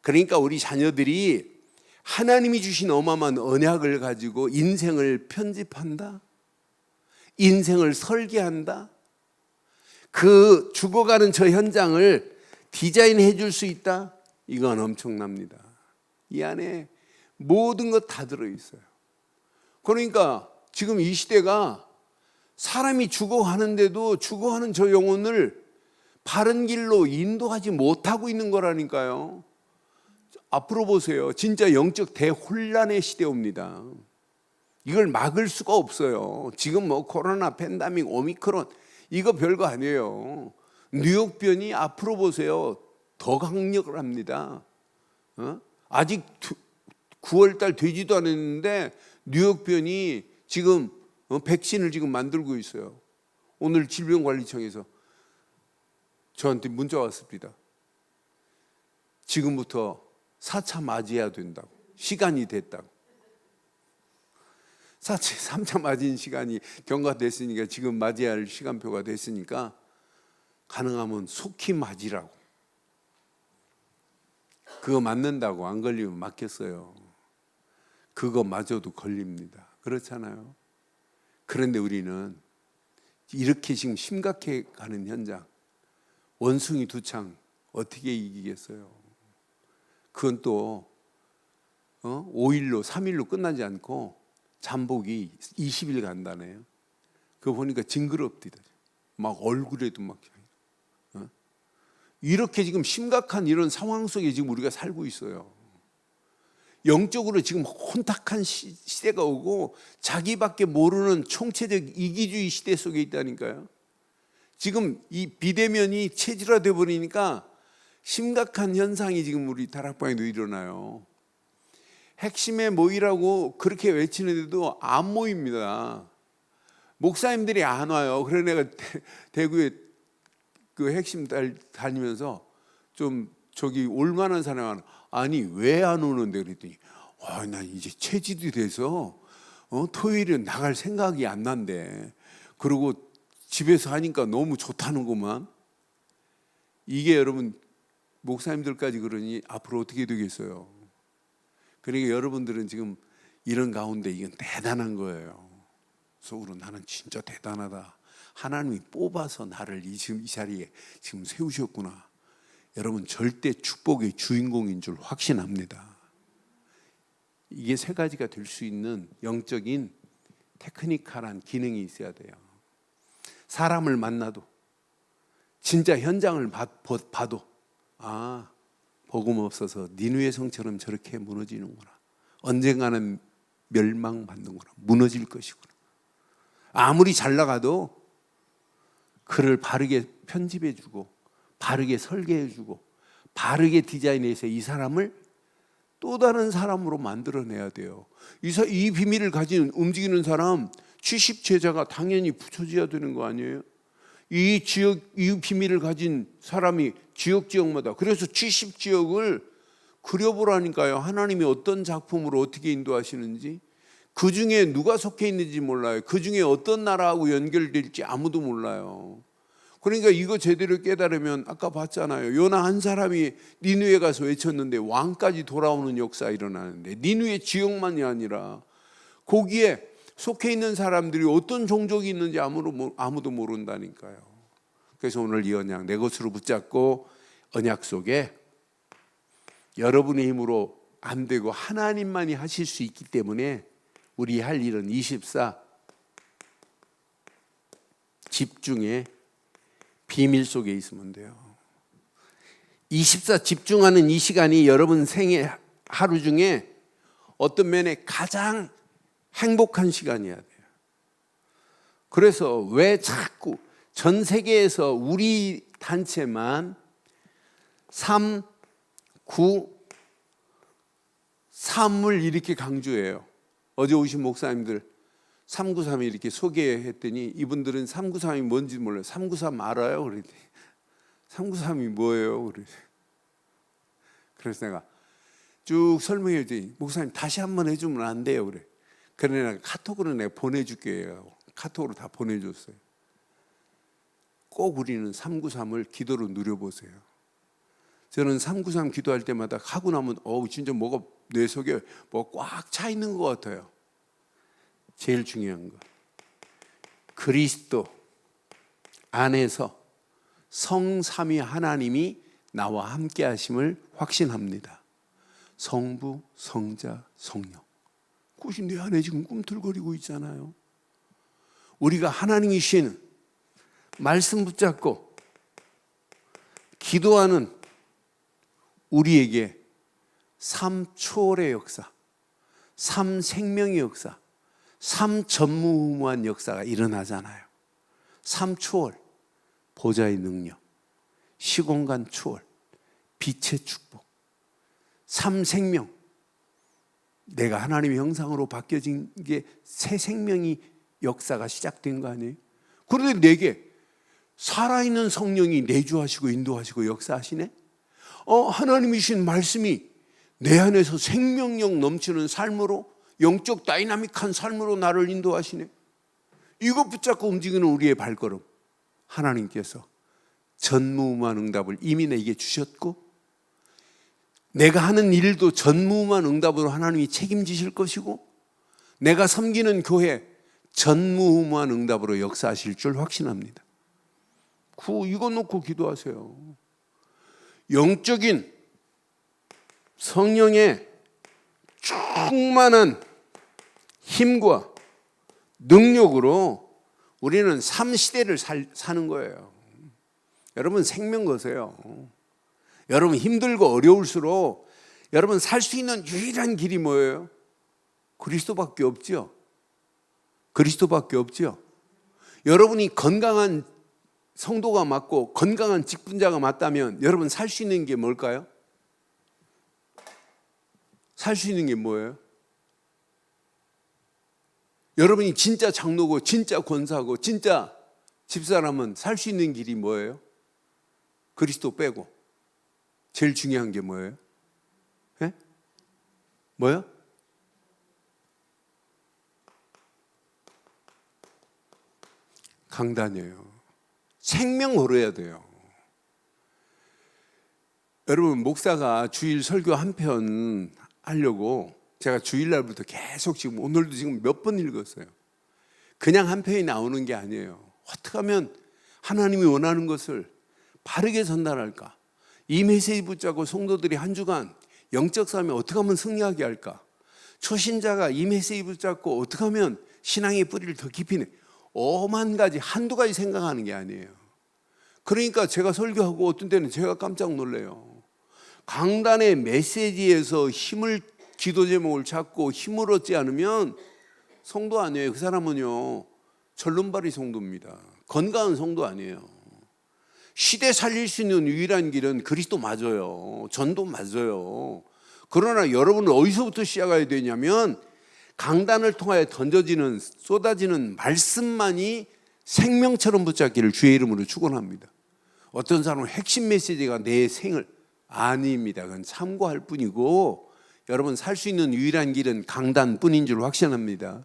그러니까 우리 자녀들이 하나님이 주신 어마어마한 언약을 가지고 인생을 편집한다, 인생을 설계한다, 그 죽어가는 저 현장을 디자인해 줄 수 있다. 이건 엄청납니다. 이 안에 모든 것 다 들어있어요. 그러니까 지금 이 시대가 사람이 죽어가는데도 죽어가는 저 영혼을 바른 길로 인도하지 못하고 있는 거라니까요. 앞으로 보세요. 진짜 영적 대혼란의 시대 옵니다. 이걸 막을 수가 없어요. 지금 뭐 코로나, 팬데믹, 오미크론 이거 별거 아니에요. 뉴욕변이 앞으로 보세요. 더 강력을 합니다. 아직 9월달 되지도 않았는데 뉴욕변이 지금 백신을 지금 만들고 있어요. 오늘 질병관리청에서 저한테 문자 왔습니다. 지금부터 4차 맞이해야 된다고. 시간이 됐다고. 3차 맞은 시간이 경과됐으니까 지금 맞이해야 할 시간표가 됐으니까 가능하면 속히 맞으라고. 그거 맞는다고 안 걸리면 맞겠어요. 그거 맞아도 걸립니다. 그렇잖아요. 그런데 우리는 이렇게 지금 심각해 가는 현장, 원숭이 두 창 어떻게 이기겠어요? 그건 또 5일로 3일로 끝나지 않고 잠복이 20일 간다네요. 그거 보니까 징그럽디다. 막 얼굴에도 막 이렇게 지금 심각한 이런 상황 속에 지금 우리가 살고 있어요. 영적으로 지금 혼탁한 시대가 오고 자기밖에 모르는 총체적 이기주의 시대 속에 있다니까요. 지금 이 비대면이 체질화돼 버리니까 심각한 현상이 지금 우리 다락방에도 일어나요. 핵심에 모이라고 그렇게 외치는데도 안 모입니다. 목사님들이 안 와요. 그래 내가 대구에 그 핵심 다니면서 좀 저기 올만한 사람 아니 왜 안 오는데 그랬더니 나 이제 체질이 돼서 토요일에 나갈 생각이 안 난대. 그리고 집에서 하니까 너무 좋다는구만. 이게 여러분 목사님들까지 그러니 앞으로 어떻게 되겠어요? 그러니까 여러분들은 지금 이런 가운데 이건 대단한 거예요. 속으로 나는 진짜 대단하다. 하나님이 뽑아서 나를 지금 이 자리에 지금 세우셨구나. 여러분 절대 축복의 주인공인 줄 확신합니다. 이게 세 가지가 될 수 있는 영적인 테크니컬한 기능이 있어야 돼요. 사람을 만나도 진짜 현장을 봐도 아, 복음 없어서 니느웨 성처럼 저렇게 무너지는구나. 언젠가는 멸망받는구나. 무너질 것이구나. 아무리 잘 나가도 글을 바르게 편집해주고 바르게 설계해주고 바르게 디자인해서 이 사람을 또 다른 사람으로 만들어내야 돼요. 이 비밀을 가진 움직이는 사람 70제자가 당연히 붙여져야 되는 거 아니에요? 이 비밀을 가진 사람이 지역마다 그래서 70지역을 그려보라니까요. 하나님이 어떤 작품으로 어떻게 인도하시는지, 그 중에 누가 속해 있는지 몰라요. 그 중에 어떤 나라하고 연결될지 아무도 몰라요. 그러니까 이거 제대로 깨달으면 아까 봤잖아요. 요나 한 사람이 니느웨 가서 외쳤는데 왕까지 돌아오는 역사 일어나는데, 니느웨 지역만이 아니라 거기에 속해 있는 사람들이 어떤 종족이 있는지 아무도 모른다니까요. 그래서 오늘 이 언약 내 것으로 붙잡고 언약 속에 여러분의 힘으로 안 되고 하나님만이 하실 수 있기 때문에 우리 할 일은 24 집중의 비밀 속에 있으면 돼요. 24 집중하는 이 시간이 여러분 생애 하루 중에 어떤 면에 가장 행복한 시간이어야 돼요. 그래서 왜 자꾸 전 세계에서 우리 단체만 3, 9, 3을 이렇게 강조해요. 어제 오신 목사님들 393이 이렇게 소개했더니 이분들은 393이 뭔지 몰라요. 393 알아요? 그랬더니 393이 뭐예요? 그래서 내가 쭉 설명해 주더니 목사님 다시 한번 해주면 안 돼요? 그래. 그래 내가 카톡으로 내가 보내줄게요. 카톡으로 다 보내줬어요. 꼭 우리는 393을 기도로 누려보세요. 저는 393 기도할 때마다 하고 나면 진짜 뭐가 뇌 속에 뭐 꽉 차 있는 것 같아요. 제일 중요한 거, 그리스도 안에서 성삼위 하나님이 나와 함께 하심을 확신합니다. 성부, 성자, 성령. 그것이 내 안에 지금 꿈틀거리고 있잖아요. 우리가 하나님이신 말씀 붙잡고 기도하는 우리에게 삼초월의 역사, 삼생명의 역사, 삼전무후무한 역사가 일어나잖아요. 삼초월, 보좌의 능력, 시공간 초월, 빛의 축복, 삼생명, 내가 하나님의 형상으로 바뀌어진 게 새 생명이 역사가 시작된 거 아니에요? 그런데 내게 살아있는 성령이 내주하시고 인도하시고 역사하시네? 하나님이신 말씀이 내 안에서 생명력 넘치는 삶으로, 영적 다이나믹한 삶으로 나를 인도하시네. 이것 붙잡고 움직이는 우리의 발걸음, 하나님께서 전무후무한 응답을 이미 내게 주셨고, 내가 하는 일도 전무후무한 응답으로 하나님이 책임지실 것이고, 내가 섬기는 교회 전무후무한 응답으로 역사하실 줄 확신합니다. 이거 놓고 기도하세요. 영적인 성령의 충만한 힘과 능력으로 우리는 삶시대를 사는 거예요. 여러분 생명 거세요. 여러분 힘들고 어려울수록 여러분 살 수 있는 유일한 길이 뭐예요? 그리스도밖에 없죠. 그리스도밖에 없죠. 여러분이 건강한 성도가 맞고 건강한 직분자가 맞다면 여러분 살 수 있는 게 뭘까요? 살 수 있는 게 뭐예요? 여러분이 진짜 장로고 진짜 권사고 진짜 집사람은 살 수 있는 길이 뭐예요? 그리스도 빼고 제일 중요한 게 뭐예요? 네? 뭐요? 강단이에요. 생명 걸어야 돼요. 여러분, 목사가 주일 설교 한 편 하려고 제가 주일날부터 계속 지금 오늘도 지금 몇 번 읽었어요. 그냥 한 편이 나오는 게 아니에요. 어떻게 하면 하나님이 원하는 것을 바르게 전달할까? 이 메시지 붙잡고 성도들이 한 주간 영적 싸움에 어떻게 하면 승리하게 할까? 초신자가 이 메시지 붙잡고 어떻게 하면 신앙의 뿌리를 더 깊이 내? 오만 가지, 한두 가지 생각하는 게 아니에요. 그러니까 제가 설교하고 어떤 때는 제가 깜짝 놀래요. 강단의 메시지에서 힘을, 기도 제목을 찾고 힘을 얻지 않으면 성도 아니에요. 그 사람은요, 절름발이 성도입니다. 건강한 성도 아니에요. 시대 살릴 수 있는 유일한 길은 그리스도 맞아요. 전도 맞아요. 그러나 여러분은 어디서부터 시작해야 되냐면 강단을 통하여 던져지는, 쏟아지는 말씀만이 생명처럼 붙잡기를 주의 이름으로 축원합니다. 어떤 사람은 핵심 메시지가 내 생을, 아닙니다. 그건 참고할 뿐이고 여러분 살 수 있는 유일한 길은 강단뿐인 줄 확신합니다.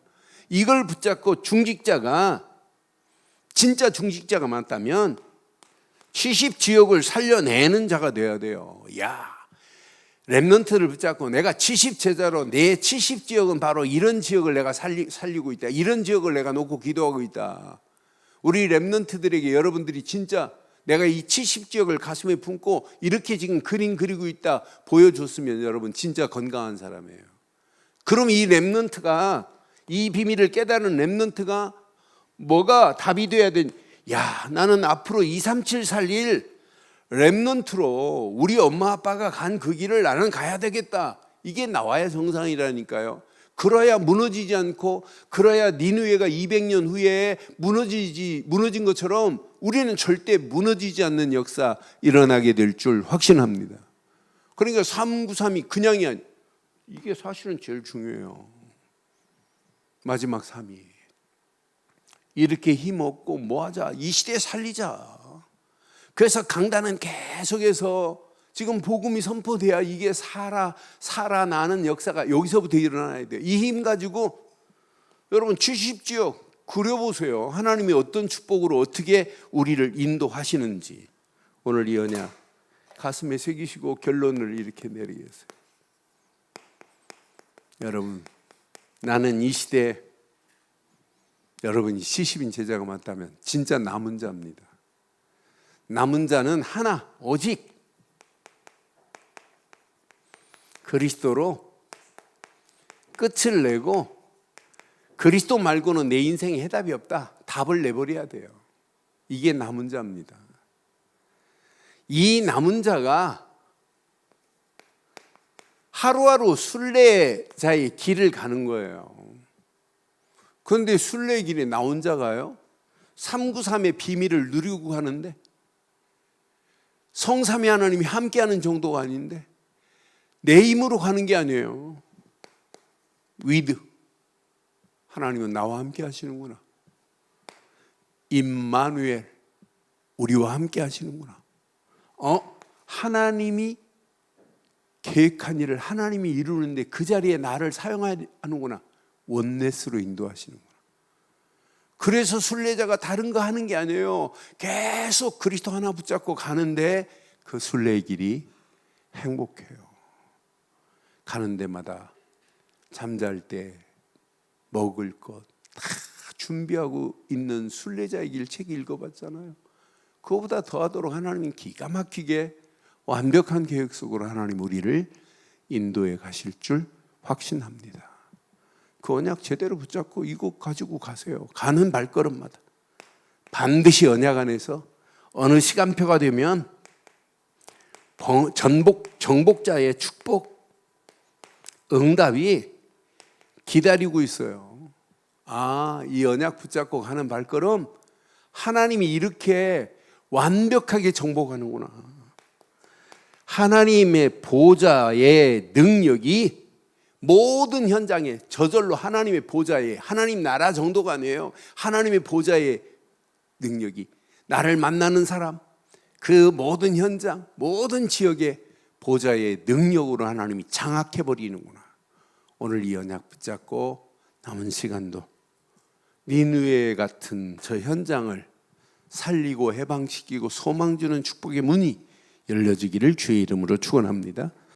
이걸 붙잡고 중직자가, 진짜 중직자가 맞다면 70지역을 살려내는 자가 되어야 돼요. 야, 렘넌트를 붙잡고 내가 70제자로 내 70지역은 바로 이런 지역을 내가 살리고 있다. 이런 지역을 내가 놓고 기도하고 있다. 우리 렘넌트들에게 여러분들이 진짜 내가 이 70지역을 가슴에 품고 이렇게 지금 그림 그리고 있다 보여줬으면 여러분 진짜 건강한 사람이에요. 그럼 이 렘넌트가, 이 비밀을 깨달은 렘넌트가 뭐가 답이 돼야 되냐? 야, 나는 앞으로 237 살릴 렘넌트로 우리 엄마 아빠가 간 그 길을 나는 가야 되겠다. 이게 나와야 정상이라니까요. 그래야 무너지지 않고, 그래야 니느웨가 200년 후에 무너진 것처럼 우리는 절대 무너지지 않는 역사 일어나게 될 줄 확신합니다. 그러니까 393이 그냥이 아니에요. 이게 사실은 제일 중요해요. 마지막 3위. 이렇게 힘없고 뭐하자, 이 시대에 살리자. 그래서 강단은 계속해서 지금 복음이 선포돼야 이게 살아나는 역사가 여기서부터 일어나야 돼요. 이 힘 가지고 여러분 70지역 그려보세요. 하나님이 어떤 축복으로 어떻게 우리를 인도하시는지. 오늘 이 언약 가슴에 새기시고 결론을 이렇게 내리겠어요. 여러분, 나는 이 시대에 여러분이 70인 제자가 맞다면 진짜 남은 자입니다. 남은 자는 하나, 오직 그리스도로 끝을 내고, 그리스도 말고는 내 인생에 해답이 없다. 답을 내버려야 돼요. 이게 남은 자입니다. 이 남은 자가 하루하루 순례자의 길을 가는 거예요. 그런데 순례의 길에 나 혼자가요 393의 비밀을 누리고 가는데, 성삼위 하나님이 함께하는 정도가 아닌데 내 힘으로 가는 게 아니에요. 위드, 하나님은 나와 함께 하시는구나. 임마누엘, 우리와 함께 하시는구나. 하나님이 계획한 일을 하나님이 이루는데 그 자리에 나를 사용하는구나. 원네스로 인도하시는구나. 그래서 순례자가 다른 거 하는 게 아니에요. 계속 그리스도 하나 붙잡고 가는데 그 순례의 길이 행복해요. 가는 데마다 잠잘 때 먹을 것 다 준비하고 있는 순례자의 길 책 읽어봤잖아요. 그거보다 더하도록 하나님은 기가 막히게 완벽한 계획 속으로 하나님 우리를 인도해 가실 줄 확신합니다. 그 언약 제대로 붙잡고 이곳 가지고 가세요. 가는 발걸음마다 반드시 언약 안에서 어느 시간표가 되면 정복자의 축복, 응답이 기다리고 있어요. 이 언약 붙잡고 가는 발걸음, 하나님이 이렇게 완벽하게 정복하는구나. 하나님의 보좌의 능력이 모든 현장에, 저절로 하나님의 보좌에, 하나님 나라 정도가 아니에요. 하나님의 보좌의 능력이 나를 만나는 사람, 그 모든 현장, 모든 지역의 보좌의 능력으로 하나님이 장악해버리는구나. 오늘 이 언약 붙잡고 남은 시간도 니느웨 같은 저 현장을 살리고 해방시키고 소망 주는 축복의 문이 열려지기를 주의 이름으로 축원합니다.